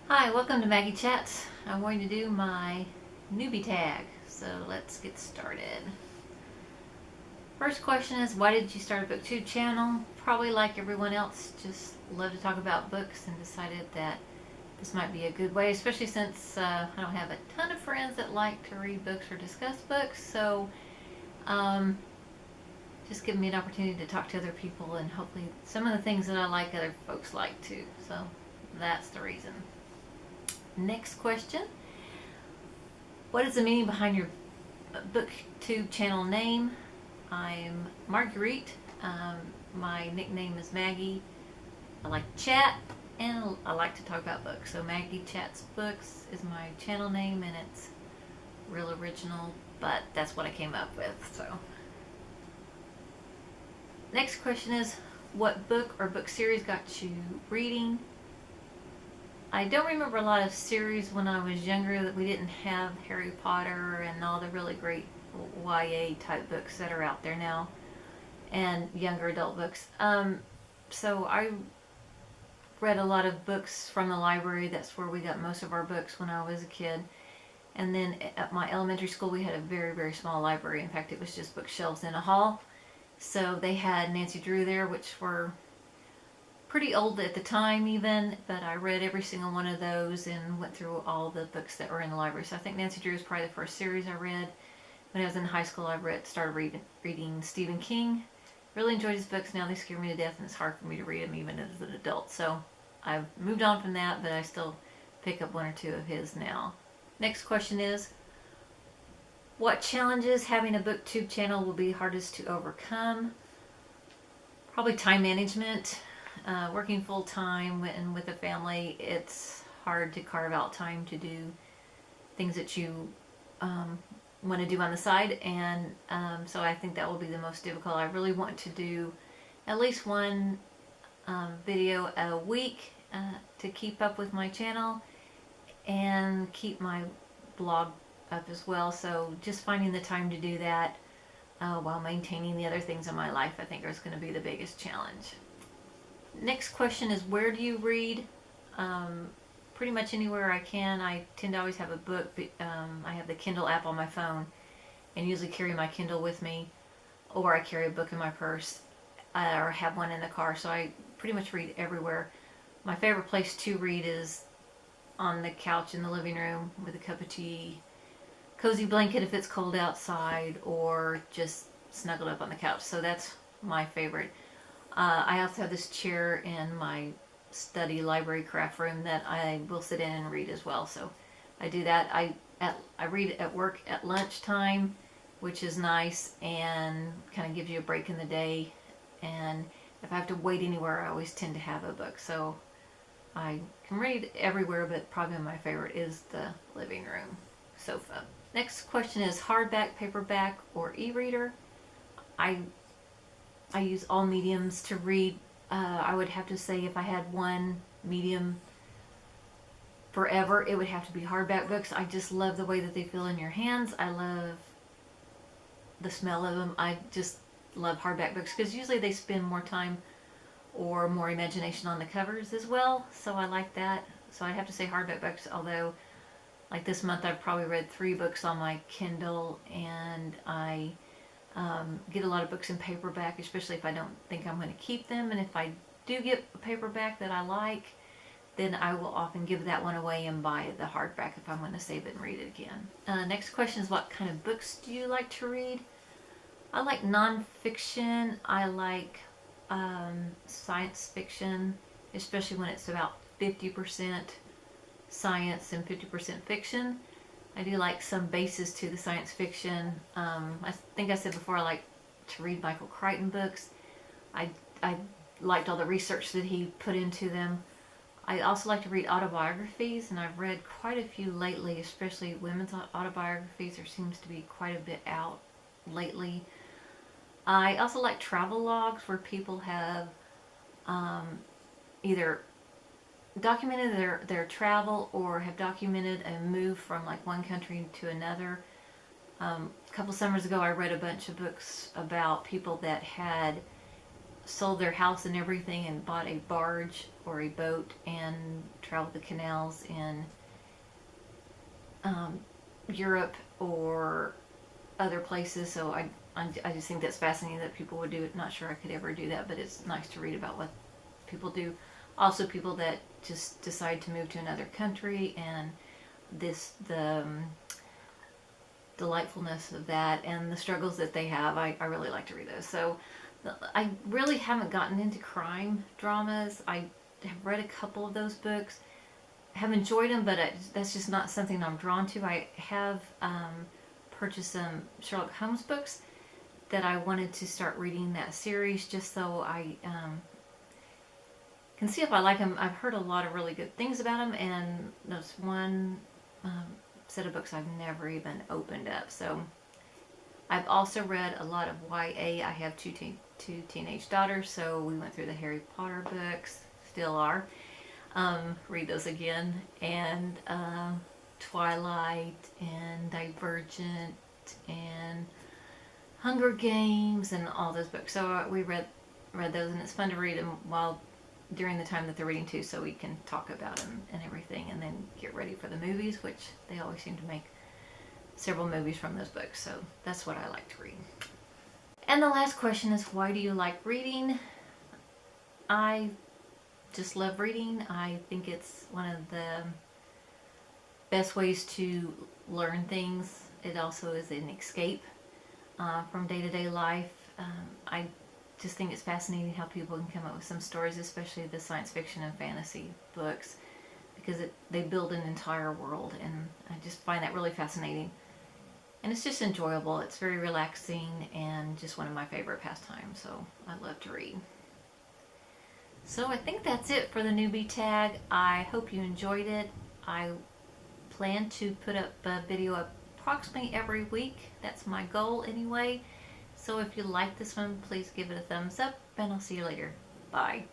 Hi, welcome to Maggie Chats. I'm going to do my newbie tag, so let's get started. First question is, why did you start a booktube channel? Probably like everyone else, just love to talk about books and decided that this might be a good way, especially since I don't have a ton of friends that like to read books or discuss books, so um, just giving me an opportunity to talk to other people and hopefully some of the things that I like other folks like too, so that's the reason. Next question. What is the meaning behind your booktube channel name? I'm Marguerite. My nickname is Maggie. I like to chat and I like to talk about books. So Maggie Chats Books is my channel name and it's real original, but that's what I came up with. So next question is, what book or book series got you reading? I don't remember a lot of series when I was younger that we didn't have Harry Potter and all the really great YA type books that are out there now and younger adult books. So I read a lot of books from the library. That's where we got most of our books when I was a kid. And then at my elementary school we had a very, very small library. In fact, it was just bookshelves in a hall. So they had Nancy Drew there, which were pretty old at the time even, but I read every single one of those and went through all the books that were in the library. So I think Nancy Drew is probably the first series I read. When I was in high school, I started reading Stephen King. Really enjoyed his books. Now they scare me to death and it's hard for me to read them even as an adult. So I've moved on from that, but I still pick up one or two of his now. Next question is, what challenges having a booktube channel will be hardest to overcome? Probably time management. Working full time and with a family, it's hard to carve out time to do things that you want to do on the side, and so I think that will be the most difficult. I really want to do at least one video a week to keep up with my channel and keep my blog up as well, so just finding the time to do that while maintaining the other things in my life, I think is going to be the biggest challenge. Next question is, where do you read? Pretty much anywhere I can. I tend to always have a book. I have the Kindle app on my phone and usually carry my Kindle with me, or I carry a book in my purse or have one in the car, so I pretty much read everywhere. My favorite place to read is on the couch in the living room with a cup of tea, cozy blanket if it's cold outside, or just snuggled up on the couch. So that's my favorite. I also have this chair in my study library craft room that I will sit in and read as well. So I do that. I read at work at lunchtime, which is nice and kind of gives you a break in the day. And if I have to wait anywhere, I always tend to have a book. So I can read everywhere, but probably my favorite is the living room sofa. Next question is, hardback, paperback, or e-reader? I use all mediums to read. I would have to say if I had one medium forever, it would have to be hardback books. I just love the way that they feel in your hands. I love the smell of them. I just love hardback books because usually they spend more time or more imagination on the covers as well. So I like that. So I'd have to say hardback books, although like this month I've probably read 3 books on my Kindle, and I get a lot of books in paperback, especially if I don't think I'm going to keep them. And if I do get a paperback that I like, then I will often give that one away and buy the hardback if I'm going to save it and read it again. Next question is, what kind of books do you like to read? I like nonfiction. I like science fiction, especially when it's about 50% science and 50% fiction. I do like some basis to the science fiction. I think I said before I like to read Michael Crichton books. I liked all the research that he put into them. I also like to read autobiographies, and I've read quite a few lately, especially women's autobiographies. There seems to be quite a bit out lately. I also like travel logs where people have either documented their travel or have documented a move from like one country to another. A couple summers ago I read a bunch of books about people that had sold their house and everything and bought a barge or a boat and traveled the canals in Europe or other places. So I just think that's fascinating that people would do it. Not sure I could ever do that, but it's nice to read about what people do. Also, people that just decide to move to another country, and the delightfulness of that and the struggles that they have. I really like to read those. So I really haven't gotten into crime dramas. I have read a couple of those books, have enjoyed them, but that's just not something I'm drawn to. I have purchased some Sherlock Holmes books that I wanted to start reading that series just so I can see if I like them. I've heard a lot of really good things about them, and there's one set of books I've never even opened up. So I've also read a lot of YA. I have two teenage daughters, so we went through the Harry Potter books, still are. Read those again, and Twilight and Divergent and Hunger Games and all those books. So we read those, and it's fun to read them during the time that they're reading too, so we can talk about them and everything, and then get ready for the movies, which they always seem to make several movies from those books. So that's what I like to read. And the last question is, why do you like reading? I just love reading. I think it's one of the best ways to learn things. It also is an escape from day-to-day life. I just think it's fascinating how people can come up with some stories, especially the science fiction and fantasy books, because they build an entire world, and I just find that really fascinating. And it's just enjoyable. It's very relaxing and just one of my favorite pastimes, so I love to read. So I think that's it for the newbie tag. I hope you enjoyed it. I plan to put up a video approximately every week. That's my goal anyway. So if you like this one, please give it a thumbs up, and I'll see you later. Bye.